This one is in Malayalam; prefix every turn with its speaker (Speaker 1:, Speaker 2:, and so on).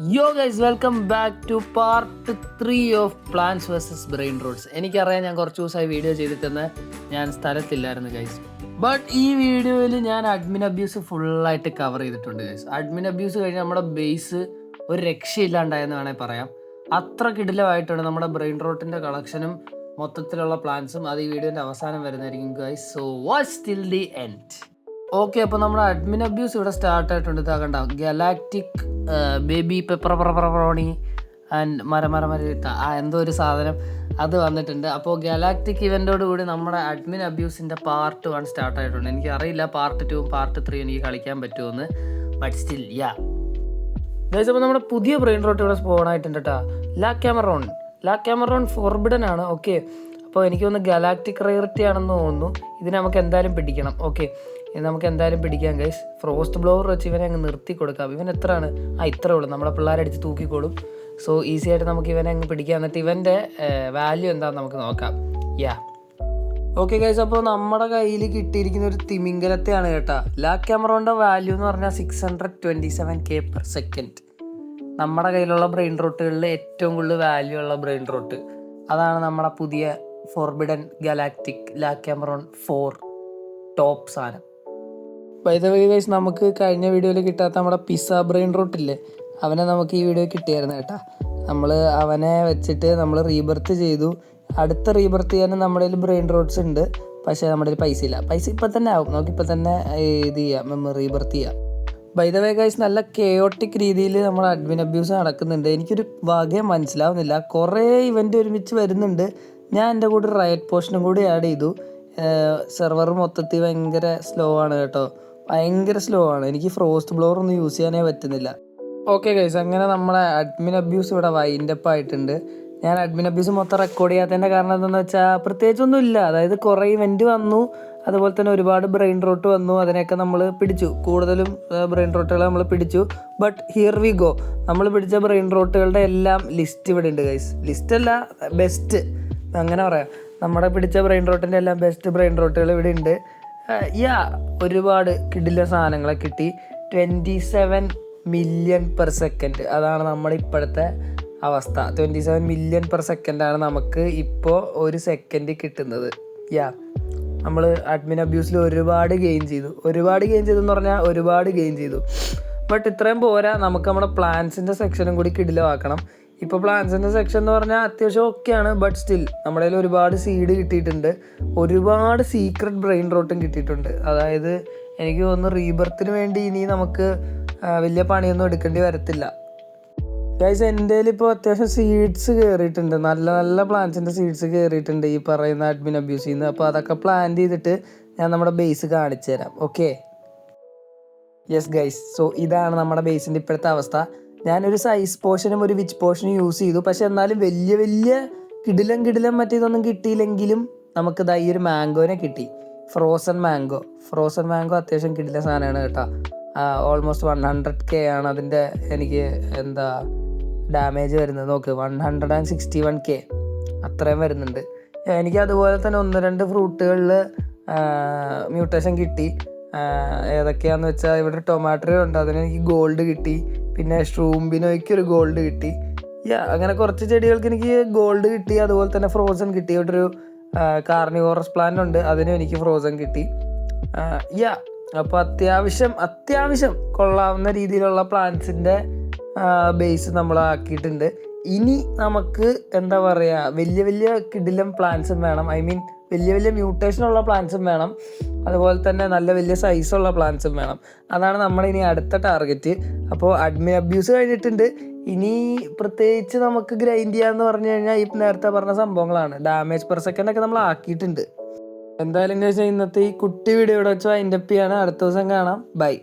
Speaker 1: യോ guys, welcome back to part 3 of plants versus brain rots. എനിക്കറിയാം, ഞാൻ കുറച്ച് ദിവസമായി വീഡിയോ ചെയ്തിട്ടെന്ന് ഞാൻ സ്ഥലത്തില്ലായിരുന്നു ഗൈസ്. ബട്ട് ഈ വീഡിയോയിൽ ഞാൻ അഡ്മിൻ അബ്യൂസ് ഫുള്ളായിട്ട് കവർ ചെയ്തിട്ടുണ്ട് ഗൈസ്. അഡ്മിൻ അബ്യൂസ് കഴിഞ്ഞ് നമ്മുടെ ബേസ് ഒരു രക്ഷയില്ലാണ്ടായെന്ന് വേണമെങ്കിൽ പറയാം. അത്ര കിടിലമായിട്ടാണ് നമ്മുടെ ബ്രെയിൻ റോട്ടിൻ്റെ കളക്ഷനും മൊത്തത്തിലുള്ള പ്ലാൻസും. അത് ഈ വീഡിയോൻ്റെ അവസാനം വരുന്നതായിരിക്കും guys. So watch till the end. Okay, അപ്പോൾ നമ്മുടെ അഡ്മിൻ അബ്യൂസ് ഇവിടെ സ്റ്റാർട്ട് ആയിട്ടുണ്ട്. ഇതാകണ്ട ഗലാക്റ്റിക് ബേബി പെപ്പറോണി ആൻഡ് മരമരമര എന്തോ ഒരു സാധനം അത് വന്നിട്ടുണ്ട്. അപ്പോൾ ഗലാക്റ്റിക് ഇവൻ്റോട് കൂടി നമ്മുടെ അഡ്മിൻ അബ്യൂസിൻ്റെ പാർട്ട് 1 സ്റ്റാർട്ട് ആയിട്ടുണ്ട്. എനിക്കറിയില്ല പാർട്ട് 2 പാർട്ട് 3 എനിക്ക് കളിക്കാൻ പറ്റുമെന്ന്. ബട്ട് സ്റ്റിൽ ഗൈസ്, അപ്പോൾ നമ്മുടെ പുതിയ ബ്രെയിൻ റോട്ട് ഇവിടെ സ്പോൺ ആയിട്ടുണ്ട് കേട്ടോ. ലാ ക്യാമറോൺ ഫോർബിഡൻ ആണ്. ഓക്കെ, അപ്പോൾ എനിക്ക് തോന്നുന്നു ഗലാക്റ്റിക് റയറിറ്റി ആണെന്ന് തോന്നുന്നു. ഇതിനെ നമുക്ക് എന്തായാലും പിടിക്കണം. ഓക്കെ, ഇത് നമുക്ക് എന്തായാലും പിടിക്കാം ഗൈസ്. ഫ്രോസ്റ്റ് ബ്ലോവർ വെച്ച് ഇവനെ അങ്ങ് നിർത്തി കൊടുക്കാം. ഇവൻ എത്രയാണ്? ഇത്രേ ഉള്ളൂ. നമ്മളെ പിള്ളേരടിച്ച് തൂക്കിക്കോളും. സോ ഈസി ആയിട്ട് നമുക്ക് ഇവനെ അങ്ങ് പിടിക്കാം. എന്നിട്ട് ഇവൻ്റെ വാല്യൂ എന്താണെന്ന് നമുക്ക് നോക്കാം. ഓക്കെ ഗൈസ്, അപ്പോൾ നമ്മുടെ കയ്യിൽ കിട്ടിയിരിക്കുന്ന ഒരു തിമിംഗലത്തെയാണ് കേട്ടോ. ലാ ക്യാമറോണിൻ്റെ വാല്യൂ എന്ന് പറഞ്ഞാൽ 627K/s. നമ്മുടെ കയ്യിലുള്ള ബ്രെയിൻ റോട്ടുകളിൽ ഏറ്റവും കൂടുതൽ വാല്യൂ ഉള്ള ബ്രെയിൻ റോട്ട് അതാണ് നമ്മുടെ പുതിയ ഫോർബിഡൻ ഗലാക്റ്റിക് ലാ ക്യാമറോൺ 4 ടോപ്പ് സാധനം. ബൈ ദ വേ ഗൈസ്, നമുക്ക് കഴിഞ്ഞ വീഡിയോയിൽ കിട്ടാത്ത നമ്മുടെ പിസ്സ ബ്രെയിൻ റോട്ടില്ലേ, അവനെ നമുക്ക് ഈ വീഡിയോ കിട്ടിയായിരുന്നു കേട്ടോ. നമ്മൾ അവനെ വെച്ചിട്ട് നമ്മൾ റീബർത്ത് ചെയ്തു. അടുത്ത റീബർത്ത് ചെയ്യാനും നമ്മുടെ കയ്യിൽ ബ്രെയിൻ റോട്ട്സ് ഉണ്ട്. പക്ഷേ നമ്മുടെ കയ്യിൽ പൈസ ഇല്ല. പൈസ ഇപ്പം തന്നെ ആവും. നമുക്കിപ്പോൾ തന്നെ ഇത് ചെയ്യാം, റീബർത്ത് ചെയ്യാം. ബൈ ദ വേ ഗൈസ്, നല്ല കെയോട്ടിക് രീതിയിൽ നമ്മുടെ അഡ്മിൻ അബ്യൂസ് നടക്കുന്നുണ്ട്. എനിക്കൊരു വകയും മനസ്സിലാവുന്നില്ല. കുറേ ഇവൻ്റ് ഒരുമിച്ച് വരുന്നുണ്ട്. ഞാൻ എൻ്റെ കൂടെ റയറ്റ് പോർഷനും കൂടി ആഡ് ചെയ്തു. സെർവർ മൊത്തത്തിൽ ഭയങ്കര സ്ലോ ആണ് കേട്ടോ. ഭയങ്കര സ്ലോ ആണ്. എനിക്ക് ഫ്രോസ്റ്റ് ബ്ലോവർ ഒന്നും യൂസ് ചെയ്യാനേ പറ്റുന്നില്ല. ഓക്കെ ഗൈസ്, അങ്ങനെ നമ്മുടെ അഡ്മിൻ അബ്യൂസ് ഇവിടെ വൈൻഡപ്പ് ആയിട്ടുണ്ട്. ഞാൻ അഡ്മിൻ അബ്യൂസ് മൊത്തം റെക്കോർഡ് ചെയ്യാത്തതിൻ്റെ കാരണം എന്താണെന്ന് വെച്ചാൽ പ്രത്യേകിച്ചൊന്നും ഇല്ല. അതായത് കുറേ ഇവൻറ്റ് വന്നു, അതുപോലെ തന്നെ ഒരുപാട് ബ്രെയിൻ റോട്ട് വന്നു. അതിനെയൊക്കെ നമ്മൾ പിടിച്ചു. കൂടുതലും ബ്രെയിൻ റോട്ടുകൾ നമ്മൾ പിടിച്ചു. But here we go. നമ്മൾ പിടിച്ച ബ്രെയിൻ റോട്ടുകളുടെ എല്ലാം ലിസ്റ്റ് ഇവിടെ ഉണ്ട് ഗൈസ്. ലിസ്റ്റല്ല, ബെസ്റ്റ് അങ്ങനെ പറയാം. നമ്മുടെ പിടിച്ച ബ്രെയിൻ റോട്ടിൻ്റെ എല്ലാം ബെസ്റ്റ് ബ്രെയിൻ റോട്ടുകൾ ഇവിടെ ഉണ്ട്. ഒരുപാട് കിടില സാധനങ്ങളെ കിട്ടി. 27 million/s. അതാണ് നമ്മുടെ ഇപ്പോഴത്തെ അവസ്ഥ. 27 million/s ആണ് നമുക്ക് ഇപ്പോൾ ഒരു സെക്കൻഡ് കിട്ടുന്നത്. നമ്മൾ അഡ്മിൻ അബ്യൂസിൽ ഒരുപാട് ഗെയിൻ ചെയ്തു എന്ന് പറഞ്ഞാൽ ഒരുപാട് ഗെയിൻ ചെയ്തു. ബട്ട് ഇത്രയും പോരാ, നമുക്ക് നമ്മുടെ പ്ലാൻസിൻ്റെ സെക്ഷനും കൂടി കിടിലമാക്കണം. ഇപ്പോൾ പ്ലാൻസിൻ്റെ സെക്ഷൻ എന്ന് പറഞ്ഞാൽ അത്യാവശ്യം ഓക്കെയാണ്. ബട്ട് സ്റ്റിൽ നമ്മുടെ കയ്യിൽ ഒരുപാട് സീഡ് കിട്ടിയിട്ടുണ്ട്. ഒരുപാട് സീക്രട്ട് ബ്രെയിൻ റോട്ടും കിട്ടിയിട്ടുണ്ട്. അതായത് എനിക്ക് തോന്നുന്നു റീബർത്തിന് വേണ്ടി ഇനി നമുക്ക് വലിയ പണിയൊന്നും എടുക്കേണ്ടി വരത്തില്ല ഗൈസ്. എൻ്റെ കയ്യിൽ ഇപ്പോൾ അത്യാവശ്യം സീഡ്സ് കയറിയിട്ടുണ്ട്. നല്ല നല്ല പ്ലാന്റ്സിൻ്റെ സീഡ്സ് കയറിയിട്ടുണ്ട് ഈ പറയുന്ന അഡ്മിൻ അബ്യൂസിൽ നിന്ന്. അപ്പോൾ അതൊക്കെ പ്ലാൻ ചെയ്തിട്ട് ഞാൻ നമ്മുടെ ബേസ് കാണിച്ചു തരാം. ഓക്കെ, യെസ് ഗൈസ്, സോ ഇതാണ് നമ്മുടെ ബേസിൻ്റെ ഇപ്പോഴത്തെ അവസ്ഥ. ഞാനൊരു സൈസ് പോർഷനും ഒരു വിച്ച് പോർഷനും യൂസ് ചെയ്തു. പക്ഷെ എന്നാലും വലിയ കിടിലം മറ്റേതൊന്നും കിട്ടിയില്ലെങ്കിലും നമുക്ക് ഈ ഒരു മാംഗോനെ കിട്ടി. ഫ്രോസൺ മാംഗോ അത്യാവശ്യം കിടില സാധനമാണ് കേട്ടോ. ഓൾമോസ്റ്റ് 100K ആണ് അതിൻ്റെ എനിക്ക് ഡാമേജ് വരുന്നത്. നോക്ക്, 161K അത്രയും വരുന്നുണ്ട്. എനിക്ക് അതുപോലെ തന്നെ 1-2 ഫ്രൂട്ടുകളിൽ മ്യൂട്ടേഷൻ കിട്ടി. ഏതൊക്കെയാണെന്ന് വെച്ചാൽ ഇവിടെ ടൊമാറ്റോ ഉണ്ട്, അതിനെനിക്ക് ഗോൾഡ് കിട്ടി. പിന്നെ സ്ട്രൂംബിനോയ്ക്ക് ഒരു ഗോൾഡ് കിട്ടി. അങ്ങനെ കുറച്ച് ചെടികൾക്ക് എനിക്ക് ഗോൾഡ് കിട്ടി. അതുപോലെ തന്നെ ഫ്രോസൺ കിട്ടി. ഇവിടെ ഒരു കാർണിവോറസ് പ്ലാന്റ് ഉണ്ട്, അതിനും എനിക്ക് ഫ്രോസൺ കിട്ടി. അപ്പോൾ അത്യാവശ്യം കൊള്ളാവുന്ന രീതിയിലുള്ള പ്ലാന്റ്സിൻ്റെ ബേസ് നമ്മൾ ആക്കിയിട്ടുണ്ട്. ഇനി നമുക്ക് എന്താ പറയുക, വലിയ കിടിലം പ്ലാന്റ്സും വേണം. വലിയ മ്യൂട്ടേഷനുള്ള പ്ലാന്റ്സും വേണം. അതുപോലെ തന്നെ നല്ല വലിയ സൈസുള്ള പ്ലാന്റ്സും വേണം. അതാണ് നമ്മളിനി അടുത്ത ടാർഗറ്റ്. അപ്പോൾ അഡ്മിൻ അബ്യൂസ് കഴിഞ്ഞിട്ടുണ്ട്. ഇനി പ്രത്യേകിച്ച് നമുക്ക് ഗ്രൈൻഡ് ചെയ്യാന്ന് പറഞ്ഞു കഴിഞ്ഞാൽ ഈ നേരത്തെ പറഞ്ഞ സംഭവങ്ങളാണ്. ഡാമേജ്/s ഒക്കെ നമ്മൾ ആക്കിയിട്ടുണ്ട്. എന്തായാലും ഇന്നത്തെ ഈ കുട്ടി വീഡിയോ ഇവിടെ വെച്ച് വൈൻഡപ്പ് ചെയ്യാണ്. അടുത്ത ദിവസം കാണാം. ബൈ.